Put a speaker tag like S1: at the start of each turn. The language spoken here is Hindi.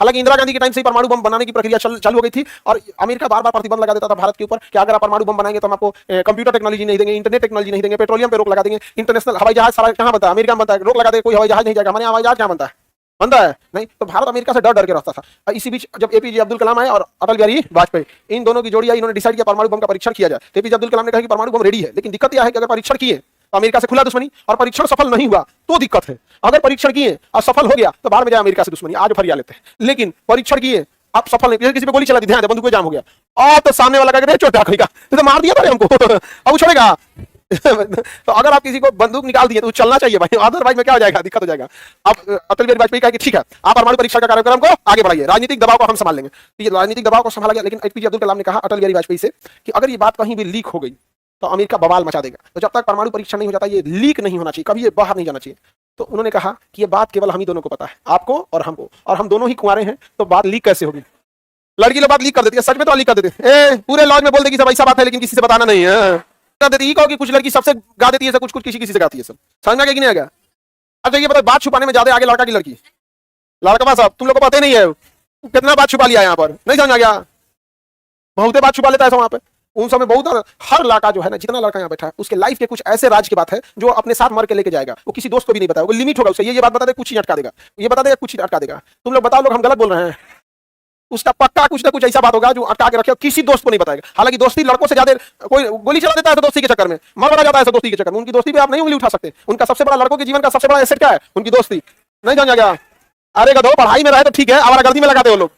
S1: हालांकि इंदिरा गांधी के टाइम से ही परमाणु बम बनाने की प्रक्रिया चालू हो गई थी और अमेरिका बार बार प्रतिबंध लगा देता था भारत के ऊपर कि अगर आप परमाणु बम बनाएंगे तो हम आपको कंप्यूटर टेक्नोलॉजी नहीं देंगे, इंटरनेट टेक्नोलॉजी नहीं देंगे, पेट्रोलियम पे रोक लगा देंगे, इंटरनेशनल हवाई जहाज सारा कहां बनता है, अमेरिका में बनता है, रोक लगा देंगे, कोई हवाई जहाज नहीं जाएगा, हमारे हवाई जहाज कहां बनता है नहीं। तो भारत अमेरिका से डर डर के रहता था। इसी बीच जब एपीजे अब्दुल कलाम आए और अटल बिहारी वाजपेयी, इन दोनों की जोड़ी आई, इन्होंने डिसाइड किया परमाणु बम का परीक्षण किया जाए। तो एपीजे अब्दुल कलाम ने कहा कि परमाणु बम रेडी है, लेकिन दिक्कत यह है कि अगर परीक्षण किए तो अमेरिका से खुला दुश्मनी, और परीक्षण सफल नहीं हुआ तो दिक्कत है। अगर परीक्षण किए और सफल हो गया तो बाद में जाए अमेरिका से दुश्मनी, आज फरिया लेते हैं। लेकिन परीक्षण किए आप सफल नहीं, किसी पे गोली चला दी, ध्यान दे बंदूक पे जाम हो गया और तो सामने वाला कहते चोट का तो मार दिया था हमको अब छोड़ेगा तो अगर आप किसी को बंदूक निकाल दिए तो चलना चाहिए भाई, अदरवाइज में क्या हो जाएगा, दिक्कत हो जाएगा। अब अटल बिहारी वाजपेयी कहा कि ठीक है आप परमाणु परीक्षण का कार्यक्रम को आगे बढ़ाइए, राजनीतिक दबाव को हम संभाल लेंगे। तो ये राजनीतिक दबाव को संभाला गया, लेकिन एपीजे अब्दुल कलाम ने कहा अटल बिहारी वाजपेयी से कि अगर ये बात कहीं भी लीक हो गई तो अमेरिका बवाल मचा देगा। तो जब तक परमाणु परीक्षण नहीं हो जाता, ये लीक नहीं होना चाहिए, कभी ये बाहर नहीं जाना चाहिए। तो उन्होंने कहा कि ये बात केवल हम ही दोनों को पता है, आपको और हमको, और हम दोनों ही कुंवारे हैं, तो बात लीक कैसे होगी। लड़की लोग बात लीक कर देती है, सच में तो लीक कर देते हैं, पूरे लॉज में बोल देगी सब ऐसा बात है लेकिन किसी से बताना नहीं है, कर देती है। कि कुछ लड़की सबसे गा देती है, कुछ किसी से गाती है, सब समझ में आ गया कि नहीं आ गया। अच्छा ये बताओ, बात छुपाने में ज्यादा आगे लड़का की लड़की, लड़का साहब तुम लोग को पता ही नहीं है कितना बात छुपा लिया यहाँ पर, नहीं समझ आ गया, बहुत बात छुपा लेता है वहां पे। उन समय बहुत, हर लड़का जो है ना, जितना लड़का यहाँ बैठा है उसके लाइफ के कुछ ऐसे राज की बात है जो अपने साथ मर के लेके जाएगा, वो किसी दोस्त को भी नहीं बताएगा, वो लिमिट होगा उससे, ये बात बता दे कुछ ही अटका देगा, ये बता देगा कुछ ही अटका देगा। तुम लोग बताओ लोग हम गलत बोल रहे हैं, उसका पक्का कुछ ना कुछ ऐसा बात होगा जो अटका के रखे, किसी दोस्त को नहीं बताएगा। हालांकि दोस्ती लड़कों से ज्यादा, कोई गोली चला देता है तो दोस्ती के चक्कर में, मर मरा जाता है तो दोस्ती के चक्कर में, उनकी दोस्ती पे आप नहीं उंगली उठा सकते। उनका सबसे बड़ा, लड़कों के जीवन का सबसे बड़ा एसेट क्या है, उनकी दोस्ती, नहीं समझा गया। अरे गधो, पढ़ाई में रहे तो ठीक है, आवारागर्दी में लगाते हो लोग।